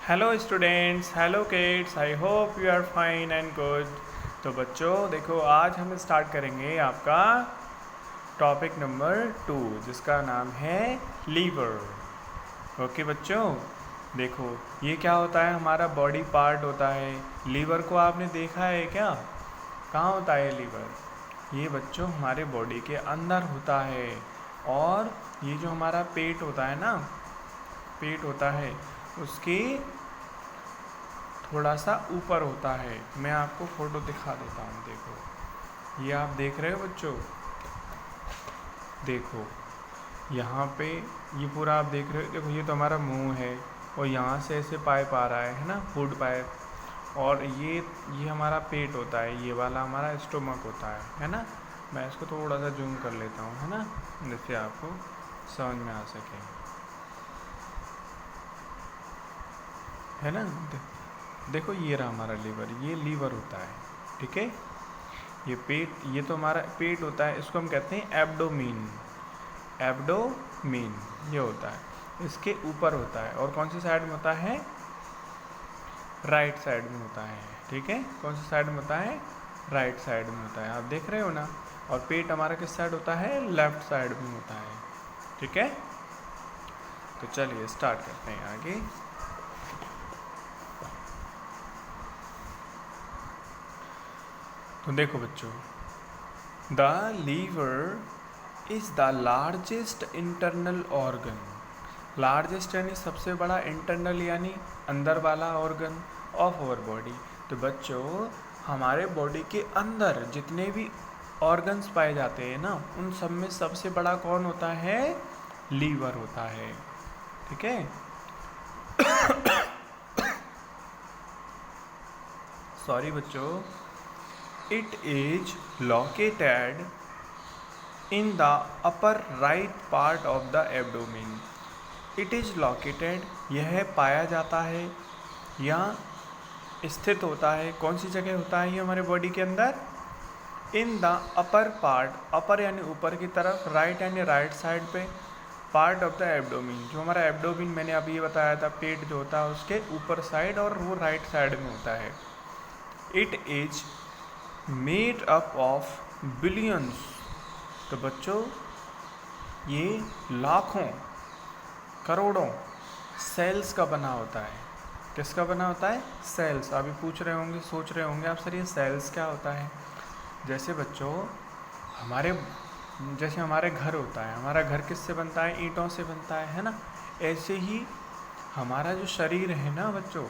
Hello students, hello kids, I hope you are fine and good. तो बच्चों देखो, आज हम स्टार्ट करेंगे आपका टॉपिक नंबर 2 जिसका नाम है लीवर। ओके बच्चों, देखो ये क्या होता है, हमारा बॉडी पार्ट होता है। लीवर को आपने देखा है क्या? कहाँ होता है लीवर? ये बच्चों हमारे बॉडी के अंदर होता है। और ये जो हमारा पेट होता है ना, पेट होता है उसके थोड़ा सा ऊपर होता है। मैं आपको फ़ोटो दिखा देता हूँ। देखो, ये आप देख रहे हो बच्चों, देखो यहाँ पे ये पूरा आप देख रहे हो। देखो ये तो हमारा मुंह है और यहाँ से ऐसे पाइप आ रहा है ना, फूड पाइप। और ये हमारा पेट होता है, ये वाला हमारा स्टोमक होता है ना। मैं इसको थोड़ा सा जूम कर लेता हूँ, है ना, जिससे आपको समझ में आ सके, है ना। देखो ये रहा हमारा लीवर, ये लीवर होता है, ठीक है। ये पेट, ये तो हमारा पेट होता है, इसको हम कहते हैं एब्डोमीन। एब्डोमीन ये होता है, इसके ऊपर होता है। और कौन सी साइड में होता है? राइट साइड में होता है, ठीक है। कौन सी साइड में होता है? राइट साइड में होता है, आप देख रहे हो ना। और पेट हमारा किस साइड होता है? लेफ्ट साइड में होता है, ठीक है। तो चलिए स्टार्ट करते हैं आगे। तो देखो बच्चों, the liver is the largest internal organ. Largest यानी सबसे बड़ा, इंटरनल यानी अंदर वाला ऑर्गन ऑफ आवर बॉडी। तो बच्चों हमारे बॉडी के अंदर जितने भी ऑर्गन्स पाए जाते हैं ना, उन सब में सबसे बड़ा कौन होता है? लीवर होता है, ठीक है। सॉरी बच्चों, it is located in the upper right part of the abdomen. It is located, यह पाया जाता है या स्थित होता है। कौन सी जगह होता है ये हमारे बॉडी के अंदर? इन द अपर पार्ट, अपर यानी ऊपर की तरफ, राइट यानी राइट साइड पे, पार्ट ऑफ द एब्डोमिन। जो हमारा एब्डोमिन मैंने अभी ये बताया था, पेट जो होता है उसके ऊपर साइड, और वो राइट साइड में होता है। It is made up of billions. तो बच्चों ये लाखों करोड़ों सेल्स का बना होता है। किसका बना होता है? सेल्स। अभी पूछ रहे होंगे, सोच रहे होंगे आप, सर ये सेल्स क्या होता है? जैसे बच्चों जैसे हमारे घर होता है, हमारा घर किससे बनता है? ईंटों से बनता है ना। ऐसे ही हमारा जो शरीर है ना बच्चों,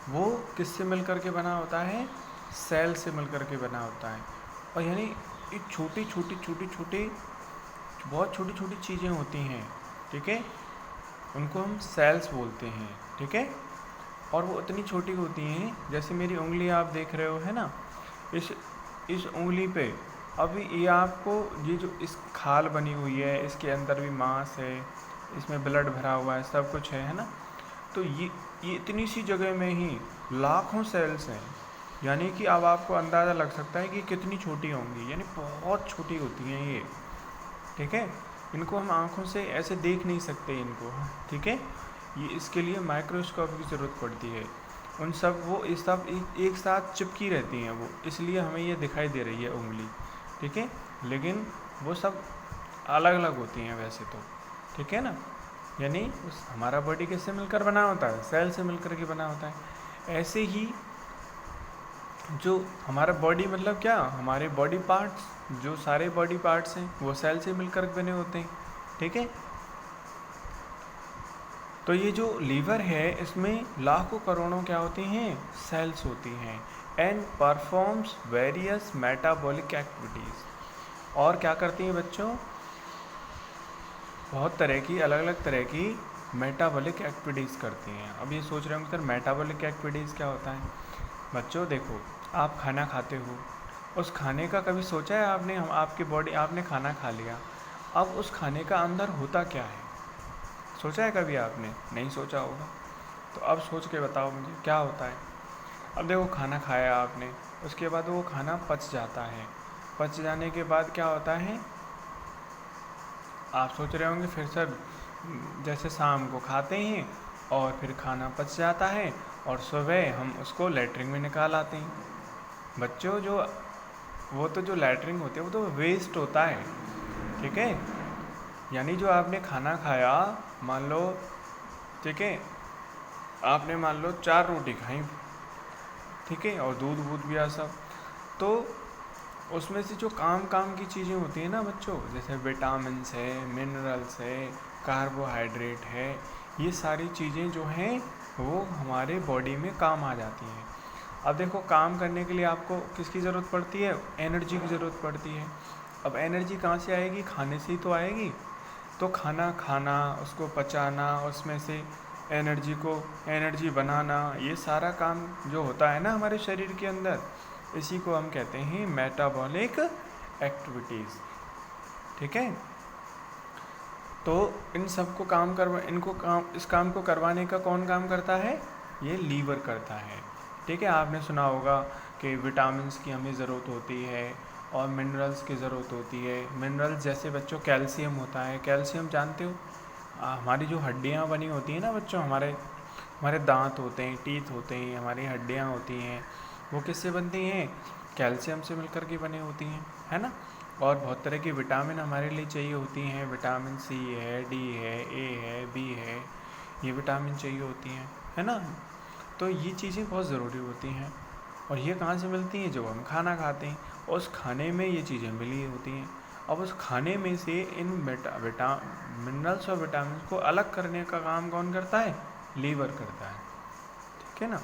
वो किससे मिलकर के बना होता है? सेल से मिलकर के बना होता है। और यानी ये छोटी छोटी बहुत छोटी छोटी चीज़ें होती हैं, ठीक है, उनको हम सेल्स बोलते हैं, ठीक है। और वो इतनी छोटी होती हैं, जैसे मेरी उंगली आप देख रहे हो, है ना। इस उंगली पे अभी ये आपको, ये जो इस खाल बनी हुई है, इसके अंदर भी मांस है, इसमें ब्लड भरा हुआ है, सब कुछ है ना। तो ये इतनी सी जगह में ही लाखों सेल्स हैं। यानी कि अब आपको अंदाज़ा लग सकता है कि कितनी छोटी होंगी, यानी बहुत छोटी होती हैं ये, ठीक है। इनको हम आँखों से ऐसे देख नहीं सकते इनको, ठीक है। ये इसके लिए माइक्रोस्कोप की ज़रूरत पड़ती है। उन सब वो इस सब एक साथ चिपकी रहती हैं वो, इसलिए हमें ये दिखाई दे रही है उंगली, ठीक है। लेकिन वो सब अलग अलग होती हैं वैसे तो, ठीक है ना। यानी उस हमारा बॉडी किससे मिलकर बना होता है? सेल से मिलकर के बना होता है। ऐसे ही जो हमारा बॉडी, मतलब क्या, हमारे बॉडी पार्ट्स, जो सारे बॉडी पार्ट्स हैं वो सेल से मिलकर बने होते हैं, ठीक है। तो ये जो लीवर है, इसमें लाखों करोड़ों क्या होती हैं? सेल्स होती हैं। And performs various metabolic activities. और क्या करती हैं बच्चों? बहुत तरह की, अलग अलग तरह की मेटाबॉलिक एक्टिविटीज़ करती हैं। अब ये सोच रहे होंगे सर मेटाबॉलिक एक्टिविटीज़ क्या होता है? बच्चों देखो, आप खाना खाते हो, उस खाने का कभी सोचा है आपने? हम आपकी बॉडी, आपने खाना खा लिया, अब उस खाने का अंदर होता क्या है? सोचा है कभी आपने? नहीं सोचा होगा। तो अब सोच के बताओ मुझे क्या होता है। अब देखो, खाना खाया आपने, उसके बाद वो खाना पच जाता है। पच जाने के बाद क्या होता है? आप सोच रहे होंगे फिर सर जैसे शाम को खाते हैं और फिर खाना पच जाता है और सुबह हम उसको लैट्रिन में निकाल आते हैं। बच्चों जो लैट्रिन होते हैं वो तो वेस्ट होता है, ठीक है। यानी जो आपने खाना खाया, मान लो, ठीक है, आपने मान लो 4 रोटी खाई, ठीक है, और दूध वूध भी आ सब, तो उसमें से जो काम की चीज़ें होती हैं ना बच्चों, जैसे विटामिन्स है, मिनरल्स है, कार्बोहाइड्रेट है, ये सारी चीज़ें जो हैं वो हमारे बॉडी में काम आ जाती हैं। अब देखो, काम करने के लिए आपको किसकी ज़रूरत पड़ती है? एनर्जी की ज़रूरत पड़ती है। अब एनर्जी कहाँ से आएगी? खाने से ही तो आएगी। तो खाना खाना, उसको पचाना, उसमें से एनर्जी बनाना, ये सारा काम जो होता है ना हमारे शरीर के अंदर, इसी को हम कहते हैं मेटाबॉलिक एक्टिविटीज़, ठीक है। तो इन सब को इस काम को करवाने का कौन काम करता है? ये लीवर करता है, ठीक है। आपने सुना होगा कि विटामिन्स की हमें ज़रूरत होती है और मिनरल्स की ज़रूरत होती है। मिनरल्स जैसे बच्चों कैल्शियम होता है। कैल्शियम जानते हो? हमारी जो हड्डियाँ बनी होती हैं ना बच्चों, हमारे दांत होते हैं, टीथ होते हैं, हमारी हड्डियाँ होती हैं, वो किससे बनती हैं? कैल्शियम से मिलकर के बनी होती हैं, है ना। और बहुत तरह की विटामिन हमारे लिए चाहिए होती हैं। विटामिन सी है, डी है, ए है, बी है, ये विटामिन चाहिए होती हैं, है ना। तो ये चीज़ें बहुत ज़रूरी होती हैं। और ये कहाँ से मिलती हैं? जब हम खाना खाते हैं, और उस खाने में ये चीज़ें मिली होती हैं। अब उस खाने में से इन मिनरल्स और विटामिन को अलग करने का काम कौन करता है? लीवर करता है, ठीक है ना।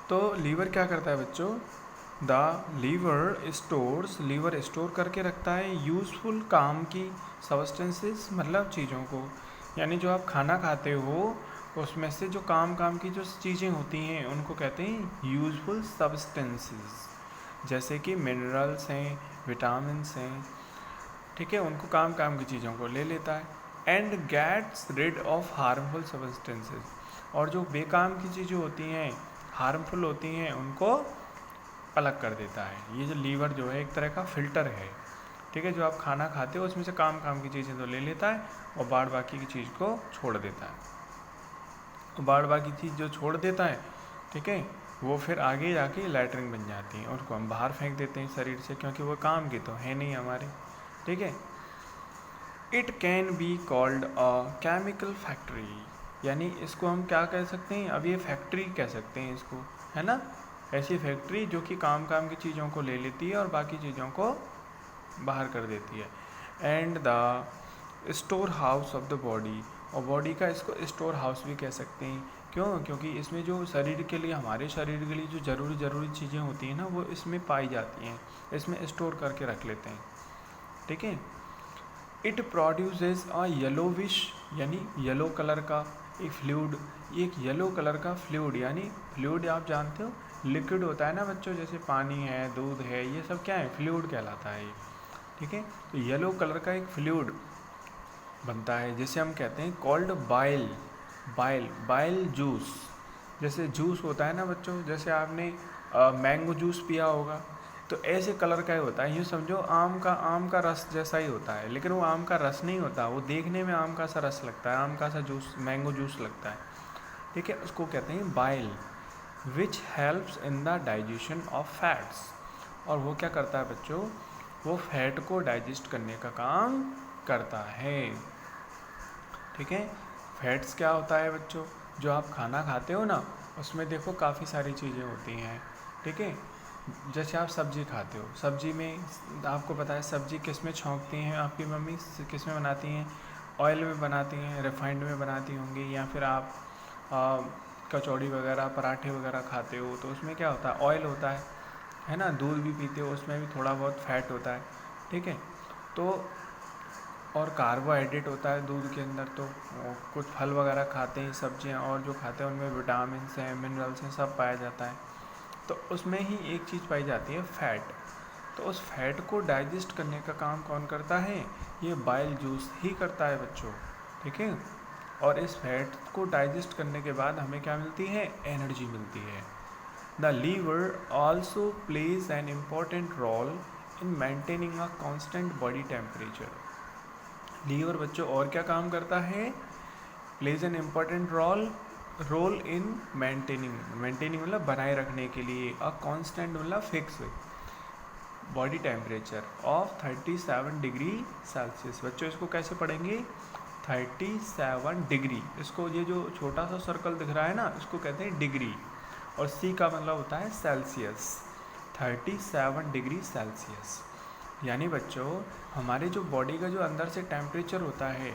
तो लीवर क्या करता है बच्चों? लीवर स्टोर करके रखता है यूज़फुल काम की सब्सटेंसेस, मतलब चीज़ों को। यानी जो आप खाना खाते हो उसमें से जो काम की जो चीज़ें होती हैं उनको कहते हैं यूज़फुल सब्सटेंसेस, जैसे कि मिनरल्स हैं, विटामिन्स हैं, ठीक है, उनको काम की चीज़ों को ले लेता है। And gets rid of harmful substances, और जो बेकाम की चीज़ें होती हैं, हार्मफुल होती हैं, उनको अलग कर देता है। ये जो लीवर जो है एक तरह का फ़िल्टर है, ठीक है। जो आप खाना खाते हो उसमें से काम की चीज़ें तो ले लेता है और बाद बाकी की चीज़ को छोड़ देता है। तो बाद बाकी चीज़ जो छोड़ देता है, ठीक है, वो फिर आगे जाके लैट्रिन बन जाती है और उसको हम बाहर फेंक देते हैं शरीर से, क्योंकि वो काम की तो है नहीं हमारे, ठीक है। It can be called a chemical factory, यानी इसको हम क्या कह सकते हैं? अब ये फैक्ट्री कह सकते हैं इसको, है ना। ऐसी फैक्ट्री जो कि काम की चीज़ों को ले लेती है और बाकी चीज़ों को बाहर कर देती है। And the store house of the body, और बॉडी का इसको स्टोर हाउस भी कह सकते हैं। क्यों? क्योंकि इसमें जो शरीर के लिए, हमारे शरीर के लिए जो ज़रूरी चीज़ें होती हैं ना, वो इसमें पाई जाती हैं, इसमें स्टोर करके रख लेते हैं, ठीक है। इट प्रोड्यूसेस अ येलोविश, यानी येलो कलर का एक फ्लूइड, एक येलो कलर का फ्लूइड, यानी फ्लूइड आप जानते हो लिक्विड होता है ना बच्चों, जैसे पानी है, दूध है, ये सब क्या है? फ्लूइड कहलाता है ये, ठीक है। तो येलो कलर का एक फ्लूइड बनता है जिसे हम कहते हैं कॉल्ड बाइल जूस। जैसे जूस होता है ना बच्चों, जैसे आपने मैंगो जूस पिया होगा, तो ऐसे कलर का ही होता है। यूँ समझो आम का रस जैसा ही होता है, लेकिन वो आम का रस नहीं होता, वो देखने में आम का सा रस लगता है, आम का सा जूस, मैंगो जूस लगता है, ठीक है। उसको कहते हैं bile, which helps in the digestion of fats. और वो क्या करता है बच्चों? वो फैट को डाइजेस्ट करने का काम करता है, ठीक है। फैट्स क्या होता है बच्चों? जो आप खाना खाते हो ना, उसमें देखो काफ़ी सारी चीज़ें होती हैं, ठीक है। जैसे आप सब्ज़ी खाते हो, सब्ज़ी में आपको पता है सब्ज़ी किस में छौंकती हैं आपकी मम्मी, किस में बनाती हैं? ऑयल में बनाती हैं, रिफाइंड में बनाती होंगी, या फिर आप कचौड़ी वगैरह, पराठे वगैरह खाते हो तो उसमें क्या होता है? ऑयल होता है ना। दूध भी पीते हो, उसमें भी थोड़ा बहुत फैट होता है, ठीक है। तो और कार्बोहाइड्रेट होता है दूध के अंदर। तो कुछ फल वगैरह खाते हैं, सब्जियां और जो खाते हैं उनमें विटामिन हैं, मिनरल्स हैं, सब पाया जाता है। तो उसमें ही एक चीज़ पाई जाती है, फ़ैट। तो उस फैट को डाइजेस्ट करने का काम कौन करता है? ये बाइल जूस ही करता है बच्चों, ठीक है। और इस फैट को डाइजेस्ट करने के बाद हमें क्या मिलती है? एनर्जी मिलती है। The liver also plays an important role in maintaining a constant body temperature. Liver बच्चों और क्या काम करता है? Plays an important role in maintaining मतलब बनाए रखने के लिए अ कांस्टेंट मतलब fix body temperature of 37 degree Celsius. बच्चों इसको कैसे पढ़ेंगे? 37 डिग्री, इसको ये जो छोटा सा सर्कल दिख रहा है ना, इसको कहते हैं डिग्री, और सी का मतलब होता है सेल्सियस। 37 डिग्री सेल्सियस यानी बच्चों हमारे जो बॉडी का जो अंदर से टेम्परेचर होता है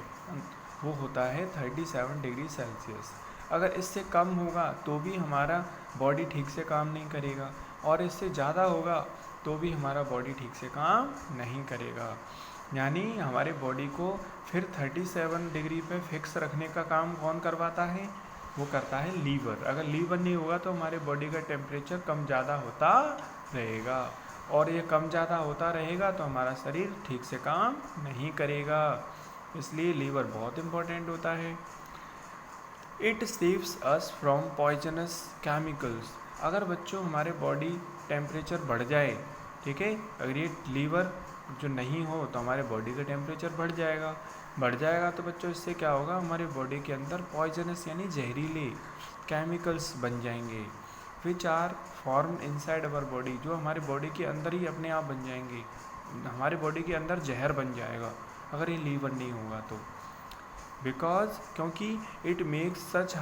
वो होता है 37 डिग्री सेल्सियस। अगर इससे कम होगा तो भी हमारा बॉडी ठीक से काम नहीं करेगा, और इससे ज़्यादा होगा तो भी हमारा बॉडी ठीक से काम नहीं करेगा। यानी हमारे बॉडी को फिर 37 डिग्री पे फिक्स रखने का काम कौन करवाता है? वो करता है लीवर। अगर लीवर नहीं होगा तो हमारे बॉडी का टेम्परेचर कम ज़्यादा होता रहेगा, और ये कम ज़्यादा होता रहेगा तो हमारा शरीर ठीक से काम नहीं करेगा। इसलिए लीवर बहुत इम्पोर्टेंट होता है। It saves us from poisonous chemicals. अगर बच्चों हमारे बॉडी टेम्परेचर बढ़ जाए, ठीक है, अगर ये लीवर जो नहीं हो तो हमारे बॉडी का टेम्परेचर बढ़ जाएगा तो बच्चों इससे क्या होगा? हमारे बॉडी के अंदर पॉइजनस यानी जहरीले केमिकल्स बन जाएंगे, which are form inside our body, जो हमारे बॉडी के अंदर ही अपने आप बन जाएंगे। हमारे बॉडी के अंदर जहर बन जाएगा अगर ये लीवर नहीं होगा तो, क्योंकि it makes such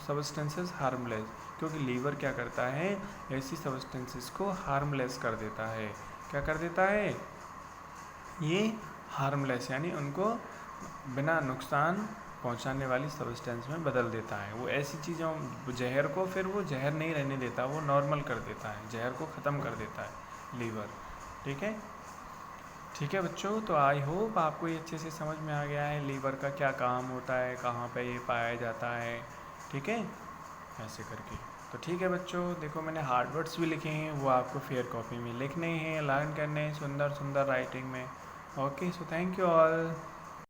substances harmless, क्योंकि लीवर क्या करता है? ऐसी सब्सटेंसेस को हार्मलेस कर देता है। क्या कर देता है? ये हार्मलेस यानी उनको बिना नुकसान पहुंचाने वाली सब्सटेंस में बदल देता है। वो ऐसी चीज़ों जहर को फिर वो जहर नहीं रहने देता, वो नॉर्मल कर देता है, जहर को ख़त्म कर देता है लीवर। ठीक है बच्चों, तो आई होप आपको ये अच्छे से समझ में आ गया है लीवर का क्या काम होता है, कहाँ पे ये पाया जाता है। ठीक है, ऐसे करके। तो ठीक है बच्चों, देखो मैंने हार्ड वर्ड्स भी लिखे हैं, वो आपको फेयर कॉपी में लिखने हैं, लर्न करने हैं सुंदर सुंदर राइटिंग में। Okay, so thank you all.